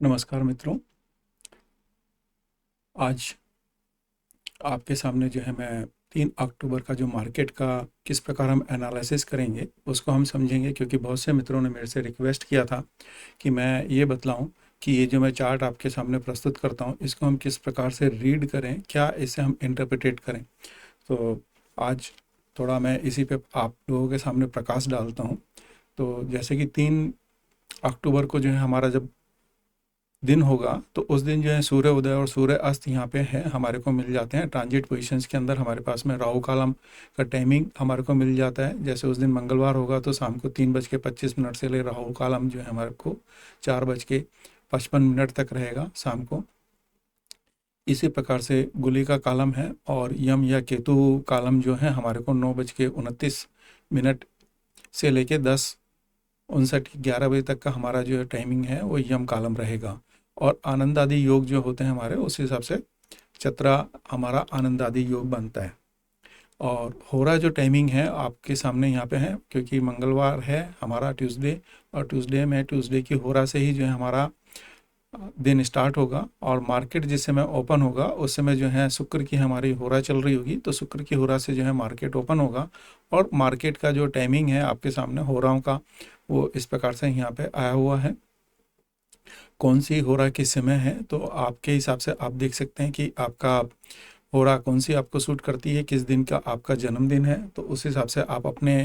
नमस्कार मित्रों। आज आपके सामने जो है मैं 3 अक्टूबर का जो मार्केट का किस प्रकार हम एनालिसिस करेंगे उसको हम समझेंगे, क्योंकि बहुत से मित्रों ने मेरे से रिक्वेस्ट किया था कि मैं ये बतलाऊं कि ये जो मैं चार्ट आपके सामने प्रस्तुत करता हूं इसको हम किस प्रकार से रीड करें, क्या इसे हम इंटरप्रिटेट करें। तो आज थोड़ा मैं इसी पे आप लोगों के सामने प्रकाश डालता हूँ। तो जैसे कि 3 अक्टूबर को जो है हमारा जब दिन होगा तो उस दिन जो है सूर्य उदय और सूर्य अस्त यहाँ पे है हमारे को मिल जाते हैं। ट्रांजिट पोजीशंस के अंदर हमारे पास में राहु कालम का टाइमिंग हमारे को मिल जाता है। जैसे उस दिन मंगलवार होगा तो शाम को 3:25 से ले राहु कालम जो है हमारे को 4:55 तक रहेगा शाम को। इसी प्रकार से गुली का कालम है और यम या केतु कालम जो है हमारे को 9:29 से लेके 10:59 11 बजे तक का हमारा जो टाइमिंग है वो यम कालम रहेगा। और आनंद आदि योग जो होते हैं हमारे, उस हिसाब से चतरा हमारा आनंद आदि योग बनता है। और होरा जो टाइमिंग है आपके सामने यहाँ पे है, क्योंकि मंगलवार है हमारा ट्यूसडे, और ट्यूसडे की होरा से ही जो है हमारा दिन स्टार्ट होगा। और मार्केट जिस समय ओपन होगा उस समय जो है शुक्र की हमारी होरा चल रही होगी, तो शुक्र की होरा से जो है मार्केट ओपन होगा। और मार्केट का जो टाइमिंग है आपके सामने होराओं का, वो इस प्रकार से यहाँ पे आया हुआ है। कौन सी होरा किस समय है तो आपके हिसाब से आप देख सकते हैं कि आपका होरा कौन सी आपको सूट करती है, किस दिन का आपका जन्मदिन है, तो उस हिसाब से आप अपने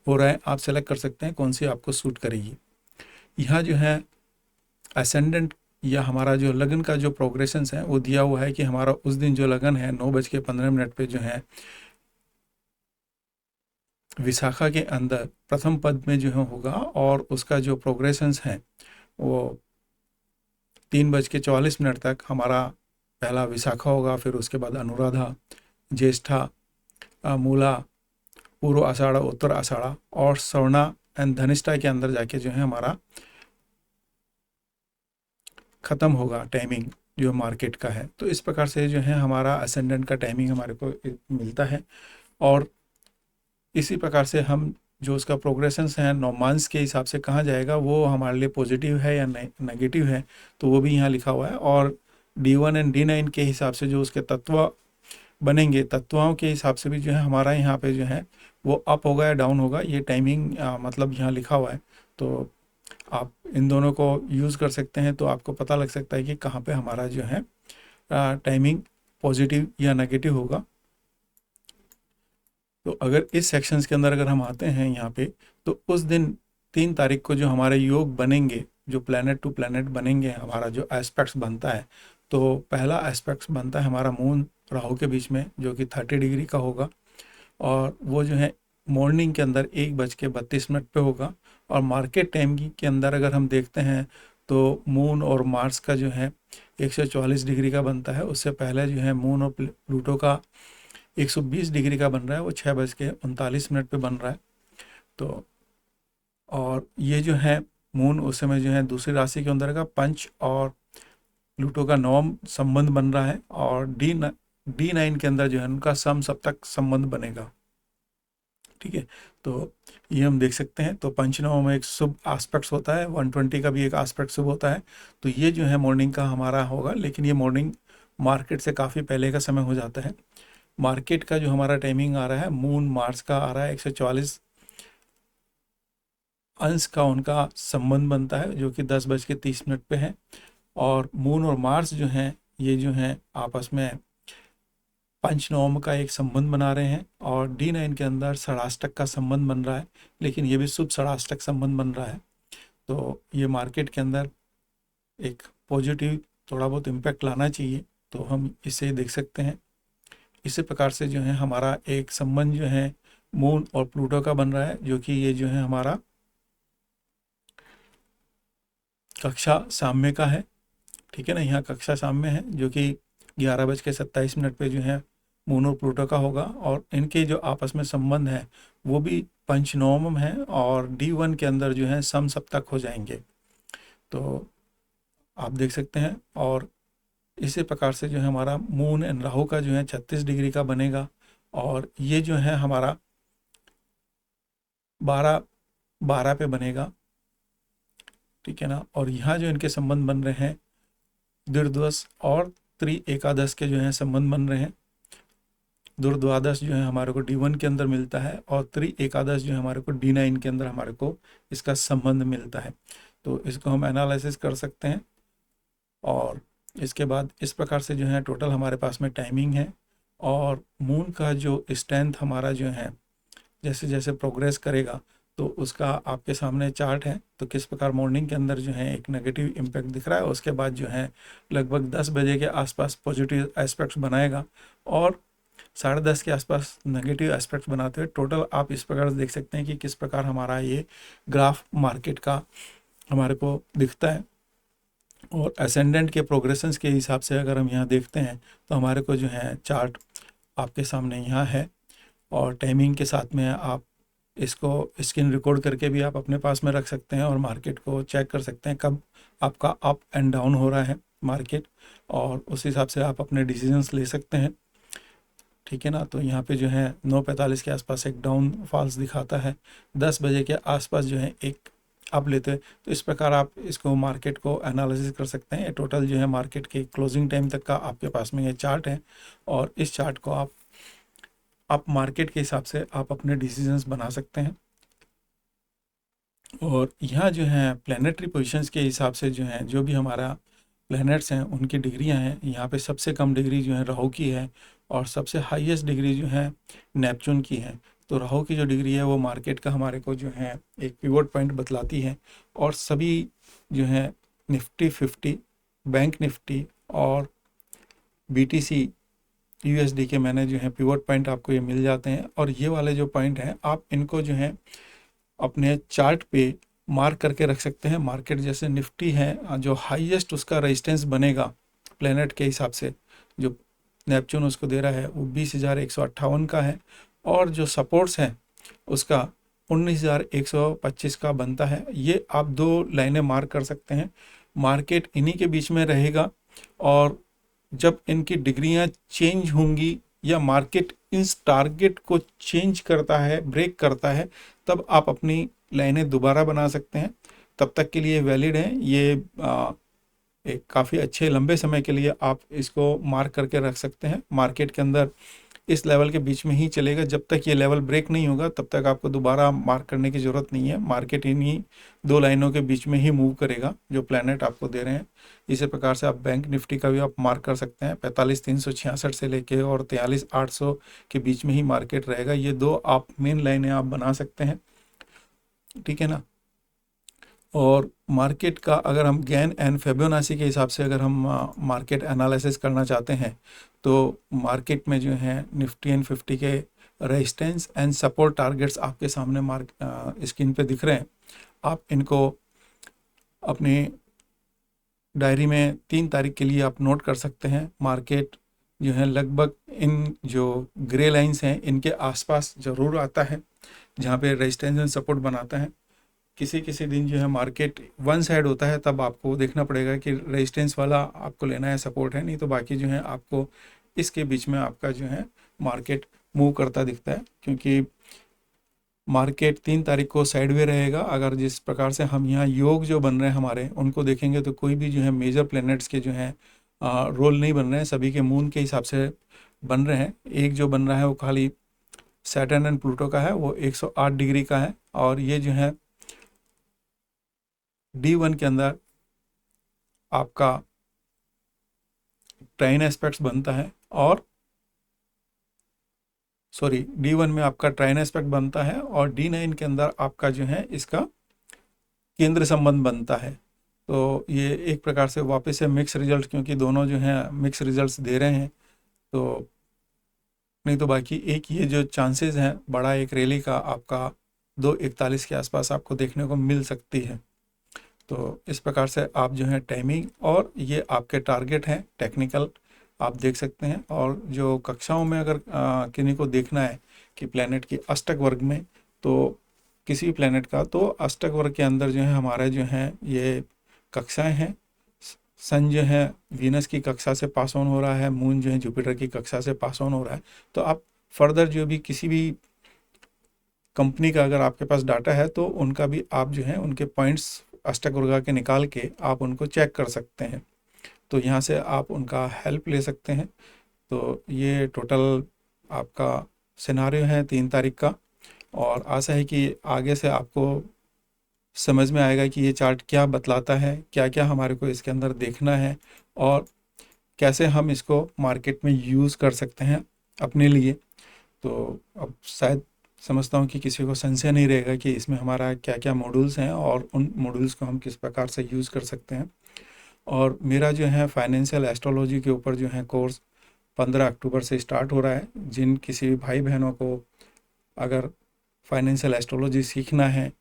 होराएं आप सेलेक्ट कर सकते हैं कौन सी आपको सूट करेगी। यहाँ जो है असेंडेंट या हमारा जो लगन का जो प्रोग्रेशंस है वो दिया हुआ है कि हमारा उस दिन जो लगन है 9:15 पे जो है विशाखा के अंदर प्रथम पद में जो है होगा। और उसका जो प्रोग्रेशंस है वो 3:44 तक हमारा पहला विशाखा होगा, फिर उसके बाद अनुराधा, ज्येष्ठा, मूला, पूर्व आषाढ़ा, उत्तर आषाढ़ा और श्रवणा एंड धनिष्ठा के अंदर जाके जो है हमारा ख़त्म होगा टाइमिंग जो मार्केट का है। तो इस प्रकार से जो है हमारा असेंडेंट का टाइमिंग हमारे को मिलता है। और इसी प्रकार से हम जो उसका प्रोग्रेशंस है नौमांस के हिसाब से कहाँ जाएगा, वो हमारे लिए पॉजिटिव है या नेगेटिव है, तो वो भी यहाँ लिखा हुआ है। और D1 एंड D9 के हिसाब से जो उसके तत्व बनेंगे, तत्वों के हिसाब से भी जो है हमारा यहाँ पे जो है वो अप होगा या डाउन होगा, ये टाइमिंग मतलब यहाँ लिखा हुआ है। तो आप इन दोनों को यूज़ कर सकते हैं, तो आपको पता लग सकता है कि कहाँ पे हमारा जो है टाइमिंग पॉजिटिव या नेगेटिव होगा। तो अगर इस सेक्शंस के अंदर अगर हम आते हैं यहाँ पे, तो उस दिन 3 तारीख को जो हमारे योग बनेंगे, जो प्लैनेट टू प्लैनेट बनेंगे, हमारा जो एस्पेक्ट्स बनता है, तो पहला एस्पेक्ट्स बनता है हमारा मून राहु के बीच में, जो कि 30 डिग्री का होगा। और वो जो है मॉर्निंग के अंदर 1:32 पे होगा। और मार्केट टाइम के अंदर अगर हम देखते हैं तो मून और मार्स का जो है 144 डिग्री का बनता है। उससे पहले जो है मून और प्लूटो का 120 डिग्री का बन रहा है, वो 6:39 पे बन रहा है। तो और ये जो है मून उस समय जो है दूसरी राशि के अंदर का पंच और प्लूटो का नवम संबंध बन रहा है। और D9 के अंदर जो है उनका सम सप्तक संबंध बनेगा। ठीक है, तो ये हम देख सकते हैं। तो पंचनवम में एक शुभ एस्पेक्ट्स होता है, 120 का भी एक एस्पेक्ट शुभ होता है। तो ये जो है मॉर्निंग का हमारा होगा, लेकिन ये मॉर्निंग मार्केट से काफ़ी पहले का समय हो जाता है। मार्केट का जो हमारा टाइमिंग आ रहा है, मून मार्स का आ रहा है 144 अंश का उनका संबंध बनता है, जो कि 10:30 पे है। और मून और मार्स जो हैं ये जो हैं आपस में पंचनवम का एक संबंध बना रहे हैं। और D9 के अंदर षडाष्टक का संबंध बन रहा है, लेकिन ये भी शुभ षडाष्टक संबंध बन रहा है। तो ये मार्केट के अंदर एक पॉजिटिव थोड़ा बहुत इम्पैक्ट लाना चाहिए, तो हम इसे देख सकते हैं। इसी प्रकार से जो है हमारा एक संबंध जो है मून और प्लूटो का बन रहा है, जो कि ये जो है हमारा कक्षा साम्य का है। ठीक है ना, यहाँ कक्षा साम्य है, जो कि 11:27 पे जो है मून और प्लूटो का होगा। और इनके जो आपस में संबंध है वो भी पंचनवम है, और D1 के अंदर जो है सम सप्तक हो जाएंगे। तो आप देख सकते हैं। और इसी प्रकार से जो है हमारा मून एंड राहु का जो है 36 डिग्री का बनेगा। और ये जो है हमारा 12 12 पे बनेगा। ठीक है ना। और यहाँ जो इनके संबंध बन रहे हैं दीर्घद्वस और त्रि एकादश के जो है संबंध बन रहे हैं। दुर्द्वादश जो है हमारे को D1 के अंदर मिलता है और त्रि एकादश जो है हमारे को D9 के अंदर हमारे को इसका संबंध मिलता है। तो इसको हम एनालिसिस कर सकते हैं और इसके बाद इस प्रकार से जो है टोटल हमारे पास में टाइमिंग है। और मून का जो स्ट्रेंथ हमारा जो है जैसे जैसे प्रोग्रेस करेगा तो उसका आपके सामने चार्ट है। तो किस प्रकार मॉर्निंग के अंदर जो है एक नेगेटिव इम्पैक्ट दिख रहा है, उसके बाद जो है लगभग 10 बजे के आसपास पॉजिटिव एस्पेक्ट्स बनाएगा और 10:30 के आसपास नेगेटिव एस्पेक्ट्स बनाते हुए टोटल आप इस प्रकार से देख सकते हैं कि किस प्रकार हमारा ये ग्राफ मार्केट का हमारे को दिखता है। और असेंडेंट के प्रोग्रेशंस के हिसाब से अगर हम यहाँ देखते हैं तो हमारे को जो है चार्ट आपके सामने यहाँ है और टाइमिंग के साथ में आप इसको स्क्रीन रिकॉर्ड करके भी आप अपने पास में रख सकते हैं और मार्केट को चेक कर सकते हैं कब आपका अप एंड डाउन हो रहा है मार्केट, और उस हिसाब से आप अपने डिसीजंस ले सकते हैं। ठीक है ना। तो यहाँ पे जो है 9:45 के आसपास एक डाउन फॉल्स दिखाता है, 10 बजे के आसपास जो है एक अप लेते हैं। तो इस प्रकार आप इसको मार्केट को एनालिसिस कर सकते हैं। टोटल जो है मार्केट के क्लोजिंग टाइम तक का आपके पास में ये चार्ट है और इस चार्ट को आप मार्केट के हिसाब से आप अपने डिसीजंस बना सकते हैं। और यहाँ जो है प्लैनेटरी पोजीशंस के हिसाब से जो है जो भी हमारा प्लैनेट्स हैं उनकी डिग्रियाँ हैं। यहाँ पे सबसे कम डिग्री जो है राहु की है और सबसे हाईएस्ट डिग्री जो है नेपच्यून की है। तो राहु की जो डिग्री है वो मार्केट का हमारे को जो है एक पिवट पॉइंट बतलाती है और सभी जो है निफ्टी 50, बैंक निफ्टी और BTC USD के मैंने जो है पिवट पॉइंट आपको ये मिल जाते हैं। और ये वाले जो पॉइंट हैं आप इनको जो है अपने चार्ट पे मार्क करके रख सकते हैं। मार्केट जैसे निफ्टी है जो हाईएस्ट उसका रेजिस्टेंस बनेगा प्लेनेट के हिसाब से, जो नेपच्यून उसको दे रहा है वो 20,158 का है और जो सपोर्ट्स हैं उसका 19,125 का बनता है। ये आप दो लाइनें मार्क कर सकते हैं। मार्केट इन्हीं के बीच में रहेगा और जब इनकी डिग्रियां चेंज होंगी या मार्केट इस टारगेट को चेंज करता है, ब्रेक करता है, तब आप अपनी लाइनें दोबारा बना सकते हैं। तब तक के लिए वैलिड है ये। एक काफ़ी अच्छे लंबे समय के लिए आप इसको मार्क करके रख सकते हैं। मार्केट के अंदर इस लेवल के बीच में ही चलेगा, जब तक ये लेवल ब्रेक नहीं होगा तब तक आपको दोबारा मार्क करने की ज़रूरत नहीं है। मार्केट इन्हीं दो लाइनों के बीच में ही मूव करेगा जो प्लैनेट आपको दे रहे हैं। इसी प्रकार से आप बैंक निफ्टी का भी आप मार्क कर सकते हैं। 45,366 से लेके और 43,800 के बीच में ही मार्केट रहेगा। ये दो आप मेन लाइनें आप बना सकते हैं। ठीक है ना। और मार्केट का अगर हम गेन एंड फिबोनाची के हिसाब से अगर हम मार्केट एनालिसिस करना चाहते हैं तो मार्केट में जो है निफ्टी एंड 50 के रेजिस्टेंस एंड सपोर्ट टारगेट्स आपके सामने स्क्रीन पे दिख रहे हैं। आप इनको अपनी डायरी में 3 तारीख के लिए आप नोट कर सकते हैं। मार्केट जो है लगभग इन जो ग्रे लाइंस हैं इनके आसपास ज़रूर आता है जहाँ पे रेजिस्टेंस एंड सपोर्ट बनाता है। किसी किसी दिन जो है मार्केट वन साइड होता है, तब आपको देखना पड़ेगा कि रेजिस्टेंस वाला आपको लेना है, सपोर्ट है, नहीं तो बाकी जो है आपको इसके बीच में आपका जो है मार्केट मूव करता दिखता है। क्योंकि मार्केट 3 तारीख को साइडवे रहेगा। अगर जिस प्रकार से हम यहाँ योग जो बन रहे हैं हमारे उनको देखेंगे तो कोई भी जो है मेजर प्लैनेट्स के जो है रोल नहीं बन रहे हैं, सभी के मून के हिसाब से बन रहे हैं। एक जो बन रहा है वो खाली सैटर्न एंड प्लूटो का है, वो 108 डिग्री का है और ये जो है D1 के अंदर आपका ट्राइन एस्पेक्ट्स बनता है और D1 में आपका ट्राइन एस्पेक्ट बनता है और D9 के अंदर आपका जो है इसका केंद्र संबंध बनता है। तो ये एक प्रकार से वापस से मिक्स रिजल्ट, क्योंकि दोनों जो हैं मिक्स रिजल्ट्स दे रहे हैं। तो नहीं तो बाकी एक ये जो चांसेस हैं बड़ा एक रैली का आपका 2:41 के आसपास आपको देखने को मिल सकती है। तो इस प्रकार से आप जो है टाइमिंग और ये आपके टारगेट हैं टेक्निकल आप देख सकते हैं। और जो कक्षाओं में अगर किन्हीं को देखना है कि प्लैनेट की अष्टक वर्ग में, तो किसी भी प्लैनेट का, तो अष्टक वर्ग के अंदर जो है हमारा जो है ये कक्षाएं हैं। सन जो है वीनस की कक्षा से पास ऑन हो रहा है, मून जो है जुपिटर की कक्षा से पास ऑन हो रहा है। तो आप फर्दर जो भी किसी भी कंपनी का अगर आपके पास डाटा है तो उनका भी आप जो है उनके पॉइंट्स अष्टक उगा के निकाल के आप उनको चेक कर सकते हैं। तो यहाँ से आप उनका हेल्प ले सकते हैं। तो ये टोटल आपका सिनारियो है 3 तारीख का, और आशा है कि आगे से आपको समझ में आएगा कि ये चार्ट क्या बतलाता है, क्या क्या हमारे को इसके अंदर देखना है, और कैसे हम इसको मार्केट में यूज़ कर सकते हैं अपने लिए। तो अब शायद समझता हूँ कि किसी को संशय नहीं रहेगा कि इसमें हमारा क्या क्या मॉड्यूल्स हैं और उन मॉड्यूल्स को हम किस प्रकार से यूज़ कर सकते हैं। और मेरा जो है फाइनेंशियल एस्ट्रोलॉजी के ऊपर जो है कोर्स 15 अक्टूबर से स्टार्ट हो रहा है। जिन किसी भी भाई बहनों को अगर फाइनेंशियल एस्ट्रोलॉजी सीखना है,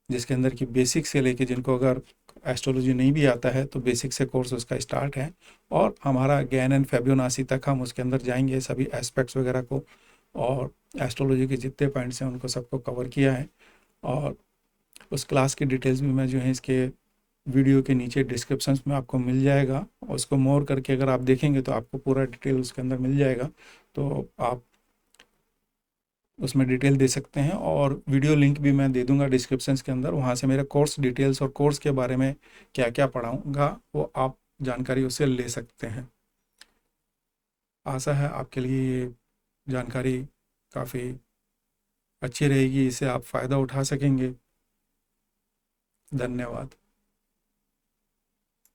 जिसके अंदर की बेसिक से लेके, जिनको अगर एस्ट्रोलॉजी नहीं भी आता है तो बेसिक से कोर्स उसका स्टार्ट है। और हमारा गैन एंड फेबियोनासी तक हम उसके अंदर जाएंगे, सभी एस्पेक्ट्स वगैरह को, और एस्ट्रोलॉजी के जितने पॉइंट्स हैं उनको सबको कवर किया है। और उस क्लास की डिटेल्स भी मैं जो है इसके वीडियो के नीचे डिस्क्रिप्शन में आपको मिल जाएगा। और उसको मोर करके अगर आप देखेंगे तो आपको पूरा डिटेल उसके अंदर मिल जाएगा। तो आप उसमें डिटेल दे सकते हैं, और वीडियो लिंक भी मैं दे दूंगा डिस्क्रिप्शन के अंदर। वहाँ से मेरे कोर्स डिटेल्स और कोर्स के बारे में क्या क्या पढ़ाऊँगा वो आप जानकारी उससे ले सकते हैं। आशा है आपके लिए ये जानकारी काफ़ी अच्छी रहेगी, इससे आप फ़ायदा उठा सकेंगे। धन्यवाद।